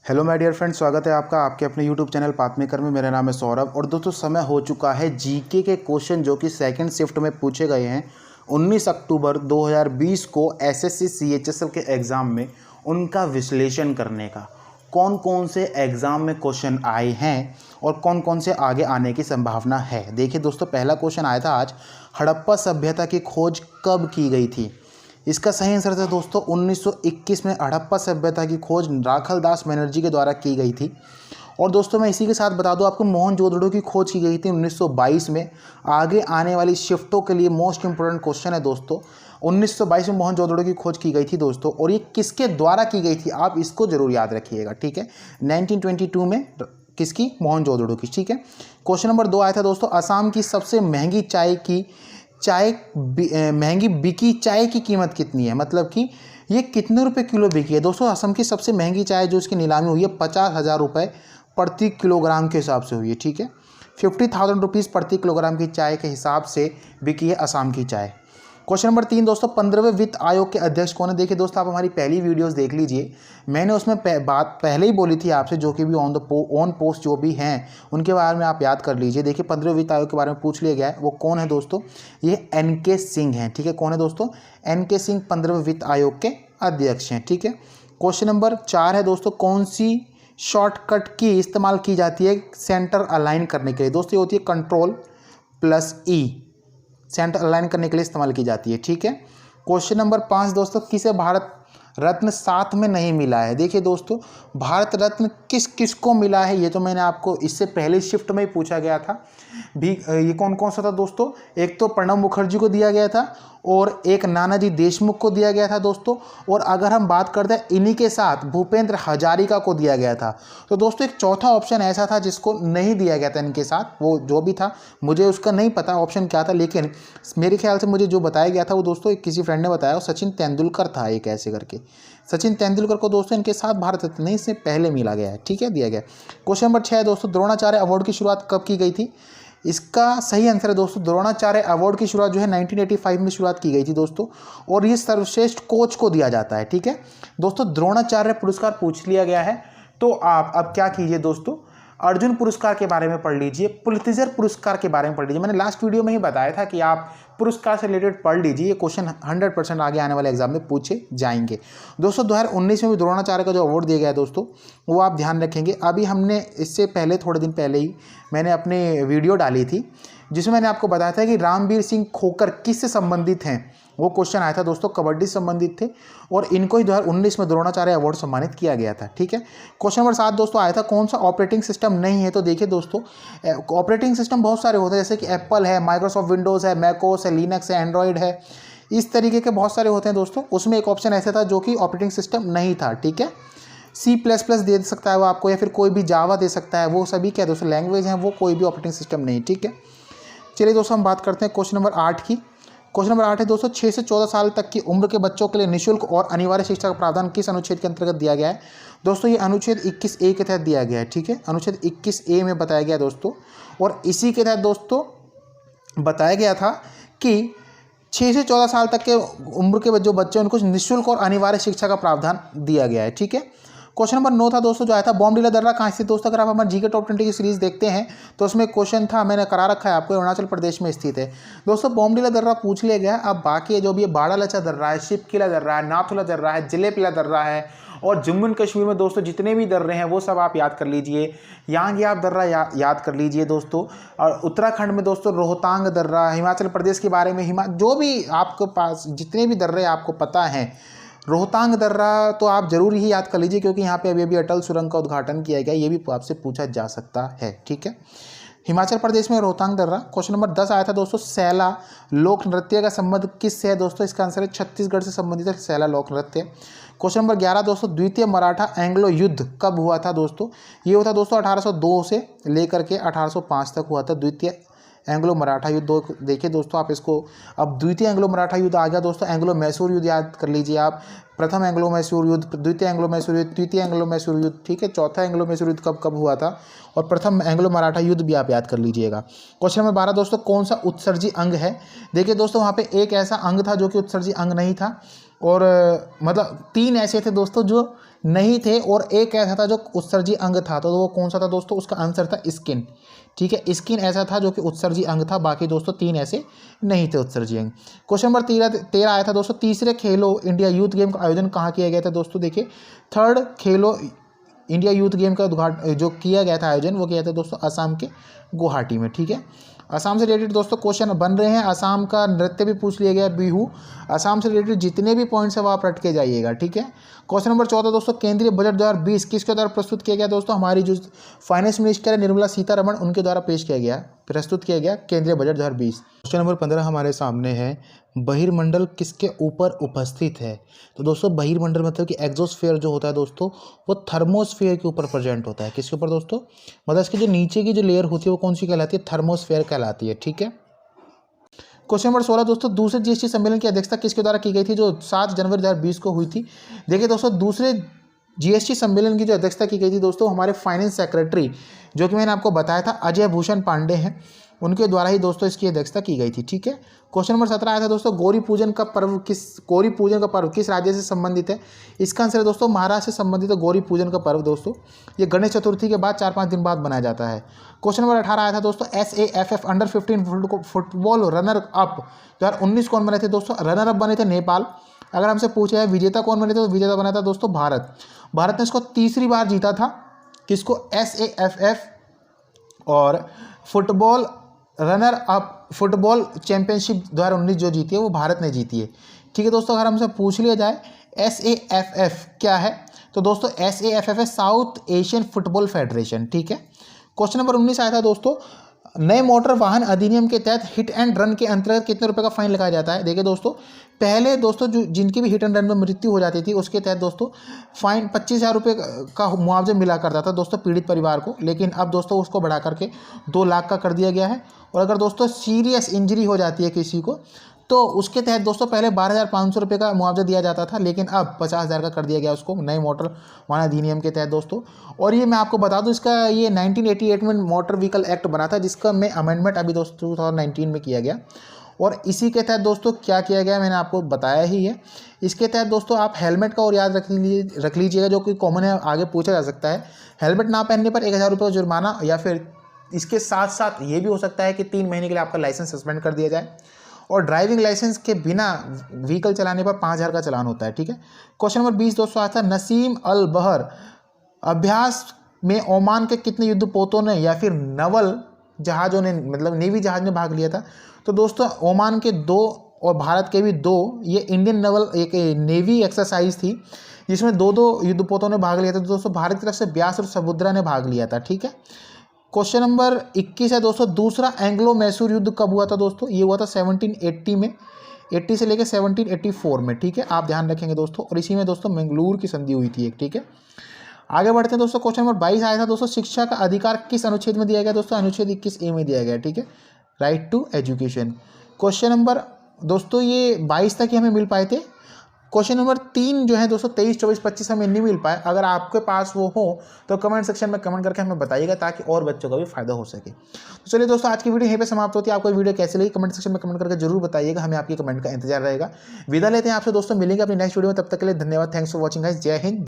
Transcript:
Hello my dear friends, स्वागत है आपका आपके अपने यूट्यूब चैनल पाथ मेकर में। मेरा नाम है सौरभ और दोस्तों समय हो चुका है जीके के क्वेश्चन जो कि सेकंड शिफ्ट में पूछे गए हैं 19 अक्टूबर 2020 को एसएससी सीएचएसएल के एग्ज़ाम में उनका विश्लेषण करने का। कौन कौन से एग्ज़ाम में क्वेश्चन आए हैं और कौन कौन से आगे आने की संभावना है। देखिए दोस्तों, पहला क्वेश्चन आया था आज, हड़प्पा सभ्यता की खोज कब की गई थी। इसका सही आंसर था दोस्तों 1921 में हड़प्पा सभ्यता की खोज राखलदास बनर्जी के द्वारा की गई थी। और दोस्तों मैं इसी के साथ बता दूं आपको, मोहनजोदड़ो की खोज की गई थी 1922 में। आगे आने वाली शिफ्टों के लिए मोस्ट इंपोर्टेंट क्वेश्चन है दोस्तों। 1922 में मोहनजोदड़ो की खोज की गई थी दोस्तों, और ये किसके द्वारा की गई थी आप इसको जरूर याद रखिएगा, ठीक है। 1922 में किसकी? मोहनजोदड़ो की, ठीक है। क्वेश्चन नंबर 2 आया था दोस्तों, असम की सबसे महंगी महंगी बिकी चाय की कीमत कितनी है, मतलब कि ये कितने रुपए किलो बिकी है। दोस्तों असम की सबसे महंगी चाय जो इसकी नीलामी हुई है 50,000 रुपये प्रति किलोग्राम के हिसाब से हुई है, ठीक है। 50,000 रुपीज़ प्रति किलोग्राम की चाय के हिसाब से बिकी है असम की चाय। क्वेश्चन नंबर 3 दोस्तों, 15वें वित्त आयोग के अध्यक्ष कौन है। देखिए दोस्तों, आप हमारी पहली वीडियोस देख लीजिए, मैंने उसमें बात पहले ही बोली थी आपसे, जो कि भी ऑन पोस्ट जो भी हैं उनके बारे में आप याद कर लीजिए। देखिए 15वें वित्त आयोग के बारे में पूछ लिया गया है, वो कौन है दोस्तों, ये एनके सिंह हैं, ठीक है। कौन है दोस्तों? एनके सिंह 15वें वित्त आयोग के अध्यक्ष हैं, ठीक है। क्वेश्चन नंबर 4 है दोस्तों, कौन सी शॉर्टकट की इस्तेमाल की जाती है सेंटर अलाइन करने के लिए। दोस्तों ये होती है Ctrl+E, सेंटर अलाइन करने के लिए इस्तेमाल की जाती है, ठीक है। क्वेश्चन नंबर 5 दोस्तों, किसे भारत रत्न साथ में नहीं मिला है। देखिए दोस्तों, भारत रत्न किस किस को मिला है ये तो मैंने आपको इससे पहले शिफ्ट में ही पूछा गया था भी। ये कौन कौन सा था दोस्तों? एक तो प्रणब मुखर्जी को दिया गया था और एक नानाजी देशमुख को दिया गया था दोस्तों। और अगर हम बात करते हैं इन्हीं के साथ भूपेंद्र हजारिका को दिया गया था। तो दोस्तों एक चौथा ऑप्शन ऐसा था जिसको नहीं दिया गया था इनके साथ, वो जो भी था मुझे उसका नहीं पता ऑप्शन क्या था, लेकिन मेरे ख्याल से मुझे जो बताया गया था वो दोस्तों किसी फ्रेंड ने बताया, सचिन तेंदुलकर था एक ऐसे करके। सचिन तेंदुलकर को दोस्तों इनके साथ भारत रत्न नहीं इससे पहले मिला गया है, ठीक है, दिया गया। क्वेश्चन नंबर 6 है दोस्तों, द्रोणाचार्य अवार्ड की शुरुआत कब की गई थी। इसका सही आंसर है दोस्तों, द्रोणाचार्य अवार्ड की शुरुआत जो है 1985 में शुरुआत की गई थी दोस्तों, और ये सर्वश्रेष्ठ कोच को दिया जाता है, ठीक है। दोस्तों द्रोणाचार्य पुरस्कार पूछ लिया गया है, तो आप अब क्या कीजिए दोस्तों, अर्जुन पुरस्कार के बारे में पढ़ लीजिए, पुलित्जर पुरस्कार के बारे में पढ़ लीजिए। मैंने लास्ट वीडियो में ही बताया था कि आप पुरस्कार से रिलेटेड पढ़ लीजिए, ये क्वेश्चन 100% आगे आने वाले एग्जाम में पूछे जाएंगे। दोस्तों 2019 में भी द्रोणाचार्य का जो अवार्ड दिया गया है दोस्तों, वो आप ध्यान रखेंगे। अभी हमने इससे पहले थोड़े दिन पहले ही मैंने अपनी वीडियो डाली थी जिसमें मैंने आपको बताया था कि रामवीर सिंह खोकर किससे संबंधित हैं। वो क्वेश्चन आया था दोस्तों, कबड्डी से संबंधित थे, और इनको ही 2019 में द्रोणाचार्य अवार्ड सम्मानित किया गया था, ठीक है। क्वेश्चन नंबर 7 दोस्तों आया था, कौन सा ऑपरेटिंग सिस्टम नहीं है। तो देखिए दोस्तों, ऑपरेटिंग सिस्टम बहुत सारे होते हैं, जैसे कि एप्पल है, माइक्रोसॉफ्ट विंडोज़ है, मैकोस है, लिनक्स है, एंड्रॉयड है, इस तरीके के बहुत सारे होते हैं दोस्तों। उसमें एक ऑप्शन ऐसा था जो कि ऑपरेटिंग सिस्टम नहीं था, ठीक है। C++ दे सकता है वो आपको, या फिर कोई भी जावा दे सकता है, वो सभी क्या दोस्तों लैंग्वेज हैं, वो कोई भी ऑपरेटिंग सिस्टम नहीं, ठीक है। चलिए दोस्तों हम बात करते हैं क्वेश्चन नंबर 8 की। क्वेश्चन नंबर 8 है दोस्तों, 6 से 14 साल तक की उम्र के बच्चों के लिए निःशुल्क और अनिवार्य शिक्षा का प्रावधान किस अनुच्छेद के अंतर्गत दिया गया है। दोस्तों ये अनुच्छेद 21A के तहत दिया गया है, ठीक है। अनुच्छेद 21A में बताया गया दोस्तों, और इसी के तहत दोस्तों बताया गया था कि 6 से 14 साल तक के उम्र के जो बच्चे उनको निःशुल्क और अनिवार्य शिक्षा का प्रावधान दिया गया है, ठीक है। क्वेश्चन नंबर 9 था दोस्तों, जो आया था, बॉमडिला दर्रा कहाँ स्थित। दोस्तों अगर आप हमारे जीके टॉप 20 की सीरीज देखते हैं तो उसमें क्वेश्चन था, मैंने करा रखा है आपको, अरुणाचल प्रदेश में स्थित है दोस्तों। बॉमडिला दर्रा पूछ लिया गया। अब बाकी जो भी है, बाड़ा लचा दर्रा है, शिपकिला दर्रा है, नाथुला दर्रा है, जिलेपिला दर्रा है, और जम्मू एंड कश्मीर में दोस्तों जितने भी दर्रे हैं वो सब आप याद कर लीजिए। यहाँ की आप दर्रा याद कर लीजिए दोस्तों। और उत्तराखंड में दोस्तों रोहतांग दर्रा, हिमाचल प्रदेश के बारे में जो भी आपके पास जितने भी दर्रे आपको पता हैं, रोहतांग दर्रा तो आप जरूर ही याद कर लीजिए, क्योंकि यहाँ पे अभी अटल सुरंग का उद्घाटन किया गया, ये भी आपसे पूछा जा सकता है, ठीक है। हिमाचल प्रदेश में रोहतांग दर्रा। क्वेश्चन नंबर 10 आया था दोस्तों, सैला लोक नृत्य का संबंध किससे है। दोस्तों इसका आंसर है छत्तीसगढ़ से संबंधित है सैला लोक नृत्य। क्वेश्चन नंबर 11 दोस्तों, द्वितीय मराठा एंग्लो युद्ध कब हुआ था। दोस्तों ये हुआ था दोस्तों 1802 से लेकर के 1805 तक हुआ था द्वितीय एंग्लो मराठा युद्ध। देखिए दोस्तों आप इसको, अब द्वितीय एंग्लो मराठा युद्ध आ गया दोस्तों। एंग्लो मैसूर युद्ध याद कर लीजिए आप, प्रथम एंग्लो मैसूर युद्ध, द्वितीय एंग्लो मैसूर युद्ध, तृतीय एंग्लो मैसूर युद्ध, ठीक है। चौथा एंग्लो मैसूर युद्ध कब कब हुआ था, और प्रथम एंग्लो मराठा युद्ध भी आप याद कर लीजिएगा। क्वेश्चन नंबर 12 दोस्तों, कौन सा उत्सर्जी अंग है। देखिए दोस्तों वहाँ पे एक ऐसा अंग था जो कि उत्सर्जी अंग नहीं था, और मतलब 3 ऐसे थे दोस्तों जो नहीं थे और एक ऐसा था जो उत्सर्जी अंग था, तो वो कौन सा था दोस्तों? उसका आंसर था स्किन। ठीक है, स्किन ऐसा था जो कि उत्सर्जी अंग था, बाकी दोस्तों 3 ऐसे नहीं थे उत्सर्जी अंग। क्वेश्चन नंबर 13 आया था दोस्तों, तीसरे खेलो इंडिया यूथ गेम का आयोजन कहाँ किया गया था दोस्तों? देखिए, थर्ड खेलो इंडिया यूथ गेम का उद्घाटन जो किया गया था आयोजन, वो किया था दोस्तों असम के गुवाहाटी में। ठीक है, असम से रिलेटेड दोस्तों क्वेश्चन बन रहे हैं। असम का नृत्य भी पूछ लिया गया, बिहू। असम से रिलेटेड जितने भी पॉइंट्स है वो आप रट के जाइएगा। ठीक है, क्वेश्चन नंबर 14 दोस्तों, केंद्रीय बजट 2020 किसके द्वारा प्रस्तुत किया गया दोस्तों? हमारी जो फाइनेंस मिनिस्टर है निर्मला सीतारमण, उनके द्वारा प्रस्तुत किया गया केंद्रीय बजट 2020। क्वेश्चन नंबर 15 हमारे सामने है, बहिर्मंडल किसके ऊपर उपस्थित है? तो दोस्तों बहिर्मंडल मतलब कि एग्जोस्फेयर जो होता है दोस्तों, वो थर्मोस्फेयर के ऊपर प्रेजेंट होता है। किसके ऊपर दोस्तों? मतलब इसकी जो नीचे की जो लेयर होती है वो कौन सी कहलाती है? थर्मोस्फेयर कहलाती है। ठीक है, क्वेश्चन नंबर 16 दोस्तों, दूसरे जीएसटी सम्मेलन की अध्यक्षता किसके द्वारा की गई थी, जो 7 जनवरी 2020 को हुई थी? देखिए दोस्तों, दूसरे जीएसटी सम्मेलन की जो अध्यक्षता की गई थी दोस्तों, हमारे फाइनेंस सेक्रेटरी जो कि मैंने आपको बताया था अजय भूषण पांडे हैं, उनके द्वारा ही दोस्तों इसकी अध्यक्षता की गई थी। ठीक है, क्वेश्चन नंबर 17 आया था दोस्तों, गौरी पूजन का पर्व किस राज्य से संबंधित है? इसका आंसर है दोस्तों महाराष्ट्र से संबंधित है गौरी पूजन का पर्व दोस्तों। ये गणेश चतुर्थी के बाद 4-5 दिन बाद मनाया जाता है। क्वेश्चन नंबर 18 आया था दोस्तों, SAFF under 15 football runner up 2019 कौन बने थे दोस्तों? रनर अप बने थे नेपाल। अगर हमसे पूछा है विजेता कौन बने थे, तो विजेता बना था दोस्तों भारत। भारत ने इसको तीसरी बार जीता था। किसको? SAFF और football runner up football championship 2019 जो जीती है वो भारत ने जीती है। ठीक है दोस्तों, अगर हमसे पूछ लिया जाए SAFF क्या है, तो दोस्तों SAFF है साउथ एशियन फुटबॉल फेडरेशन। ठीक है, क्वेश्चन नंबर 19 आया था दोस्तों, नए मोटर वाहन अधिनियम के तहत हिट एंड रन के अंतर्गत कितने रुपए का फाइन लगाया जाता है? देखिए दोस्तों, पहले दोस्तों जो जिनकी भी हिट एंड रन में मृत्यु हो जाती थी उसके तहत दोस्तों फाइन 25,000 रुपये का मुआवजा मिला करता था दोस्तों पीड़ित परिवार को, लेकिन अब दोस्तों उसको बढ़ा करके 2 लाख का कर दिया गया है। और अगर दोस्तों सीरियस इंजरी हो जाती है किसी को, तो उसके तहत दोस्तों पहले 12,500 रुपये का मुआवजा दिया जाता था, लेकिन अब 50,000 का कर दिया गया उसको नए मोटर वाहन अधिनियम के तहत दोस्तों। और ये मैं आपको बता दूं, इसका ये 1988 में मोटर व्हीकल एक्ट बना था, जिसका में अमेंडमेंट अभी दोस्तों 2019 में किया गया। और इसी के तहत दोस्तों क्या किया गया मैंने आपको बताया ही है। इसके तहत दोस्तों आप हेलमेट का और याद रख लीजिएगा, जो कि कॉमन है, आगे पूछा जा सकता है। हेलमेट ना पहनने पर 1,000 रुपये का जुर्माना, या फिर इसके साथ साथ ये भी हो सकता है कि 3 महीने के लिए आपका लाइसेंस सस्पेंड कर दिया जाए। और ड्राइविंग लाइसेंस के बिना व्हीकल चलाने पर 5,000 का चालान होता है। ठीक है, क्वेश्चन नंबर 20 दोस्तों आता है, नसीम अल बहर अभ्यास में ओमान के कितने युद्धपोतों ने या फिर नवल जहाज़ों ने, मतलब नेवी जहाज में भाग लिया था? तो दोस्तों ओमान के 2 और भारत के भी 2, ये इंडियन नवल एक नेवी एक्सरसाइज थी जिसमें 2-2 युद्धपोतों ने भाग लिया था। तो दोस्तों भारत की तरफ से व्यास और समुद्रा ने भाग लिया था। ठीक है, क्वेश्चन नंबर 21 है दोस्तों, दूसरा एंग्लो मैसूर युद्ध कब हुआ था दोस्तों? ये हुआ था 1780 में, 80 से लेकर 1784 में। ठीक है, आप ध्यान रखेंगे दोस्तों। और इसी में दोस्तों मंगलूर की संधि हुई थी एक। ठीक है, आगे बढ़ते हैं दोस्तों। क्वेश्चन नंबर 22 आया था दोस्तों, शिक्षा का अधिकार किस अनुच्छेद में दिया गया दोस्तों? अनुच्छेद 21A में दिया गया। ठीक है, right to education. Question number दोस्तों ये 22 तक ही हमें मिल पाए थे। क्वेश्चन नंबर 3 जो है दोस्तों 23, 24, 25 हमें नहीं मिल पाए। अगर आपके पास वो हो तो कमेंट सेक्शन में कमेंट करके हमें बताइएगा, ताकि और बच्चों का भी फायदा हो सके। तो चलिए दोस्तों, आज की वीडियो यहीं पे समाप्त होती है। आपको वीडियो कैसी लगी कमेंट सेक्शन में कमेंट करके जरूर बताइएगा, हमें आपकी कमेंट का इंतजार रहेगा। विदा लेते हैं आपसे दोस्तों, मिलेंगे अपनी नेक्स्ट वीडियो में, तब तक के लिए धन्यवाद। थैंक्स फॉर वॉचिंग गाइस, जय हिंद।